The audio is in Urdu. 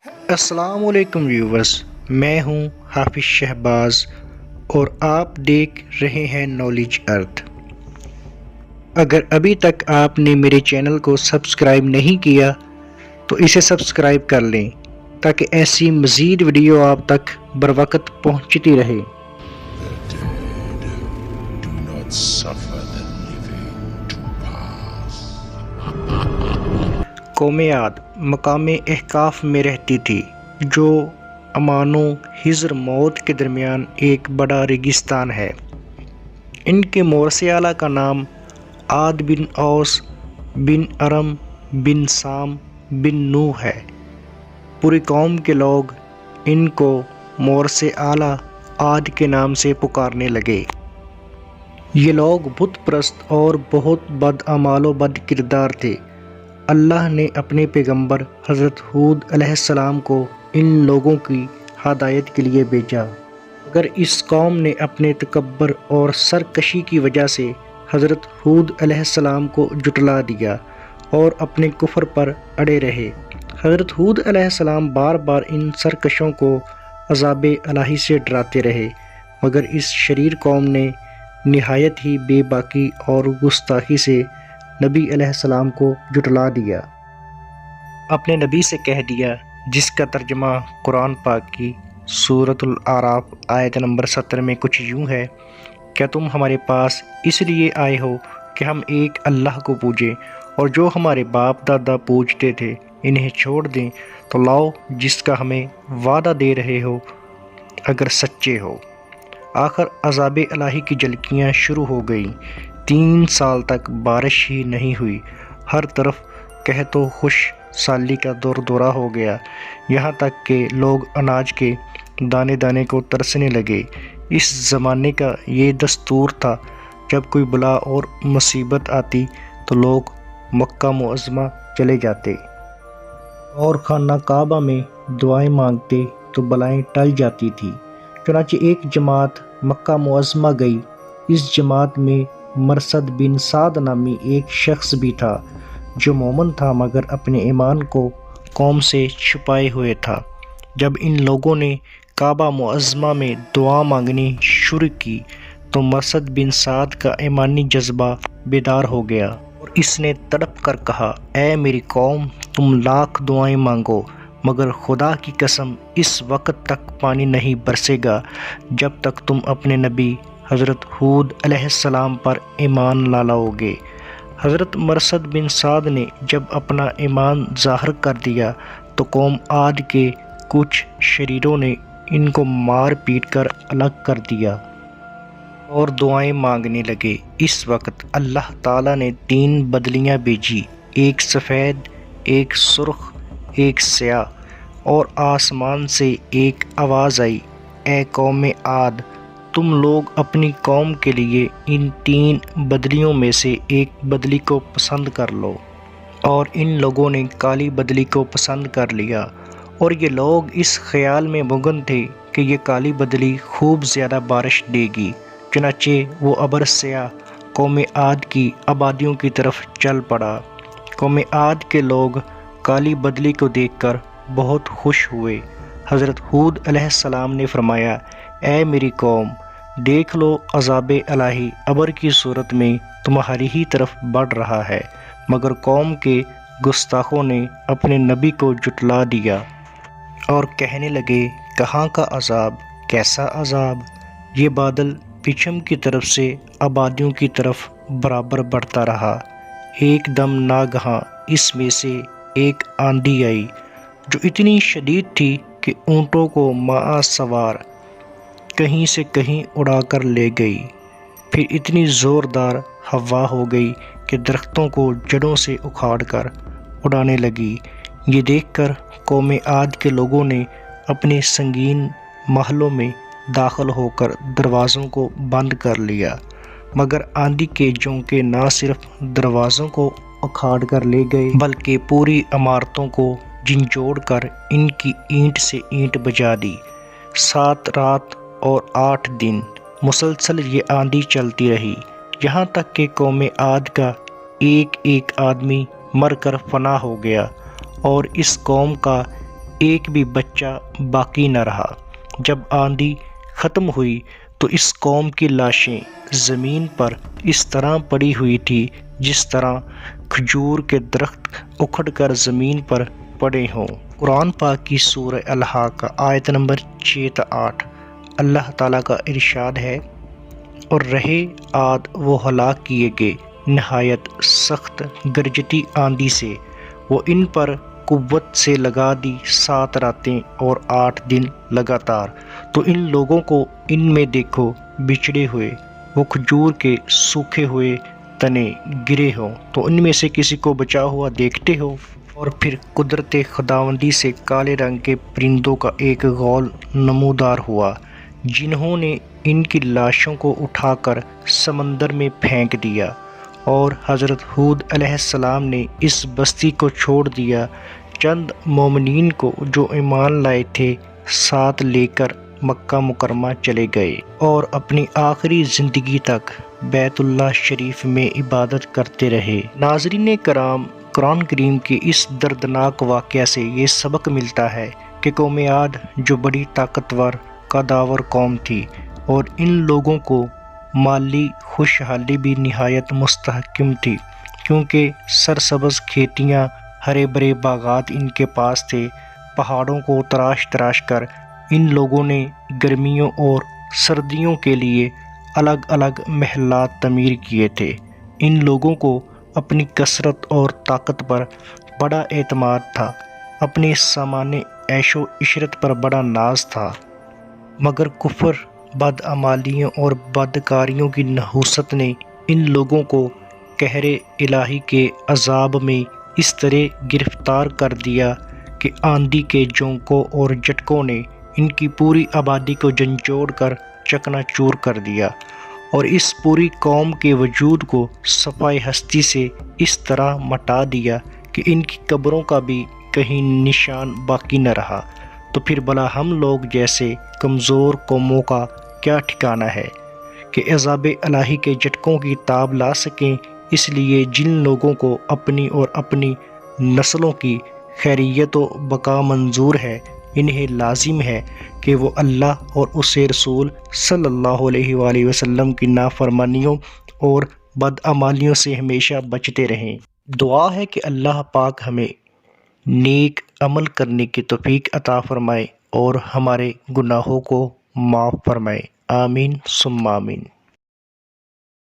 السلام علیکم ویورز، میں ہوں حافظ شہباز اور آپ دیکھ رہے ہیں نالج ارتھ۔ اگر ابھی تک آپ نے میرے چینل کو سبسکرائب نہیں کیا تو اسے سبسکرائب کر لیں تاکہ ایسی مزید ویڈیو آپ تک بروقت پہنچتی رہے۔ The dead do not suffer the living to pass. قوم عاد مقام احقاف میں رہتی تھی، جو امان و حضر موت کے درمیان ایک بڑا ریگستان ہے۔ ان کے مورث اعلیٰ کا نام عاد بن اوس بن ارم بن سام بن نوح ہے۔ پوری قوم کے لوگ ان کو مورث اعلیٰ عاد کے نام سے پکارنے لگے۔ یہ لوگ بت پرست اور بہت بد اعمال و بد کردار تھے۔ اللہ نے اپنے پیغمبر حضرت ہود علیہ السلام کو ان لوگوں کی ہدایت کے لیے بھیجا، مگر اس قوم نے اپنے تکبر اور سرکشی کی وجہ سے حضرت ہود علیہ السلام کو جھٹلا دیا اور اپنے کفر پر اڑے رہے۔ حضرت ہود علیہ السلام بار بار ان سرکشوں کو عذاب الہی سے ڈراتے رہے، مگر اس شریر قوم نے نہایت ہی بے باکی اور گستاخی سے نبی علیہ السلام کو جھٹلا دیا۔ اپنے نبی سے کہہ دیا، جس کا ترجمہ قرآن پاک کی سورۃ الاعراف آیت نمبر 70 میں کچھ یوں ہے: کیا تم ہمارے پاس اس لیے آئے ہو کہ ہم ایک اللہ کو پوجیں، اور جو ہمارے باپ دادا پوجتے تھے انہیں چھوڑ دیں؟ تو لاؤ جس کا ہمیں وعدہ دے رہے ہو اگر سچے ہو۔ آخر عذاب الہی کی جھلکیاں شروع ہو گئیں۔ 3 سال تک بارش ہی نہیں ہوئی، ہر طرف قحط و خوش سالی کا دور دورہ ہو گیا، یہاں تک کہ لوگ اناج کے دانے دانے کو ترسنے لگے۔ اس زمانے کا یہ دستور تھا، جب کوئی بلا اور مصیبت آتی تو لوگ مکہ معظمہ چلے جاتے اور خانہ کعبہ میں دعائیں مانگتے تو بلائیں ٹل جاتی تھی۔ چنانچہ ایک جماعت مکہ معظمہ گئی۔ اس جماعت میں مرثد بن سعد نامی ایک شخص بھی تھا، جو مومن تھا مگر اپنے ایمان کو قوم سے چھپائے ہوئے تھا۔ جب ان لوگوں نے کعبہ معظمہ میں دعا مانگنی شروع کی تو مرثد بن سعد کا ایمانی جذبہ بیدار ہو گیا اور اس نے تڑپ کر کہا، اے میری قوم، تم لاکھ دعائیں مانگو مگر خدا کی قسم اس وقت تک پانی نہیں برسے گا جب تک تم اپنے نبی حضرت ہود علیہ السلام پر ایمان لا لاؤ گے۔ حضرت مرثد بن سعد نے جب اپنا ایمان ظاہر کر دیا تو قوم عاد کے کچھ شریروں نے ان کو مار پیٹ کر الگ کر دیا اور دعائیں مانگنے لگے۔ اس وقت اللہ تعالیٰ نے 3 بدلیاں بھیجی، ایک سفید، ایک سرخ، ایک سیاہ، اور آسمان سے ایک آواز آئی، اے قوم عاد، تم لوگ اپنی قوم کے لیے ان 3 بدلیوں میں سے ایک بدلی کو پسند کر لو۔ اور ان لوگوں نے کالی بدلی کو پسند کر لیا، اور یہ لوگ اس خیال میں مگن تھے کہ یہ کالی بدلی خوب زیادہ بارش دے گی۔ چنانچہ وہ ابر سیاہ قوم عاد کی آبادیوں کی طرف چل پڑا۔ قوم عاد کے لوگ کالی بدلی کو دیکھ کر بہت خوش ہوئے۔ حضرت ہود علیہ السلام نے فرمایا، اے میری قوم، دیکھ لو عذاب الہی ابر کی صورت میں تمہاری ہی طرف بڑھ رہا ہے، مگر قوم کے گستاخوں نے اپنے نبی کو جھٹلا دیا اور کہنے لگے، کہاں کا عذاب، کیسا عذاب؟ یہ بادل پچھم کی طرف سے آبادیوں کی طرف برابر بڑھتا رہا۔ ایک دم ناگہاں اس میں سے ایک آندھی آئی جو اتنی شدید تھی کہ اونٹوں کو مع سوار کہیں سے کہیں اڑا کر لے گئی۔ پھر اتنی زوردار ہوا ہو گئی کہ درختوں کو جڑوں سے اکھاڑ کر اڑانے لگی۔ یہ دیکھ کر قوم عاد کے لوگوں نے اپنے سنگین محلوں میں داخل ہو کر دروازوں کو بند کر لیا، مگر آندھی کے جھونکے نہ صرف دروازوں کو اکھاڑ کر لے گئے بلکہ پوری عمارتوں کو جھنجھوڑ کر ان کی اینٹ سے اینٹ بجا دی۔ 7 رات اور 8 دن مسلسل یہ آندھی چلتی رہی، یہاں تک کہ قوم عاد کا ایک ایک آدمی مر کر فنا ہو گیا، اور اس قوم کا ایک بھی بچہ باقی نہ رہا۔ جب آندھی ختم ہوئی تو اس قوم کی لاشیں زمین پر اس طرح پڑی ہوئی تھی جس طرح کھجور کے درخت اکھڑ کر زمین پر پڑے ہوں۔ قرآن پاک کی سورہ الحاقہ آیت نمبر 6-8 اللہ تعالیٰ کا ارشاد ہے، اور رہے عاد وہ ہلاک کیے گئے نہایت سخت گرجتی آندھی سے، وہ ان پر قوت سے لگا دی 7 راتیں اور 8 دن لگاتار، تو ان لوگوں کو ان میں دیکھو بچھڑے ہوئے، وہ کھجور کے سوکھے ہوئے تنے گرے ہوں تو ان میں سے کسی کو بچا ہوا دیکھتے ہو؟ اور پھر قدرت خداوندی سے کالے رنگ کے پرندوں کا ایک غول نمودار ہوا، جنہوں نے ان کی لاشوں کو اٹھا کر سمندر میں پھینک دیا، اور حضرت ہود علیہ السلام نے اس بستی کو چھوڑ دیا، چند مومنین کو جو ایمان لائے تھے ساتھ لے کر مکہ مکرمہ چلے گئے، اور اپنی آخری زندگی تک بیت اللہ شریف میں عبادت کرتے رہے۔ ناظرین کرام، قرآن کریم کے اس دردناک واقعہ سے یہ سبق ملتا ہے کہ قوم عاد جو بڑی طاقتور قداور قوم تھی، اور ان لوگوں کو مالی خوشحالی بھی نہایت مستحکم تھی، کیونکہ سرسبز کھیتیاں، ہرے بھرے باغات ان کے پاس تھے۔ پہاڑوں کو تراش تراش کر ان لوگوں نے گرمیوں اور سردیوں کے لیے الگ الگ محلات تعمیر کیے تھے۔ ان لوگوں کو اپنی کثرت اور طاقت پر بڑا اعتماد تھا، اپنے سامان عیش و عشرت پر بڑا ناز تھا، مگر کفر، بدعمالیوں اور بدکاریوں کی نحوست نے ان لوگوں کو قہر الہی کے عذاب میں اس طرح گرفتار کر دیا کہ آندھی کے جھونکوں اور جھٹکوں نے ان کی پوری آبادی کو جھنجھوڑ کر چکنا چور کر دیا، اور اس پوری قوم کے وجود کو صفائے ہستی سے اس طرح مٹا دیا کہ ان کی قبروں کا بھی کہیں نشان باقی نہ رہا۔ تو پھر بھلا ہم لوگ جیسے کمزور قوموں کا کیا ٹھکانہ ہے کہ عذاب الہی کے جھٹکوں کی تاب لا سکیں؟ اس لیے جن لوگوں کو اپنی اور اپنی نسلوں کی خیریت و بقا منظور ہے، انہیں لازم ہے کہ وہ اللہ اور اس رسول صلی اللہ علیہ وآلہ وسلم کی نافرمانیوں اور بدعمالیوں سے ہمیشہ بچتے رہیں۔ دعا ہے کہ اللہ پاک ہمیں نیک عمل کرنے کی توفیق عطا فرمائے اور ہمارے گناہوں کو معاف فرمائے۔ آمین ثم آمین۔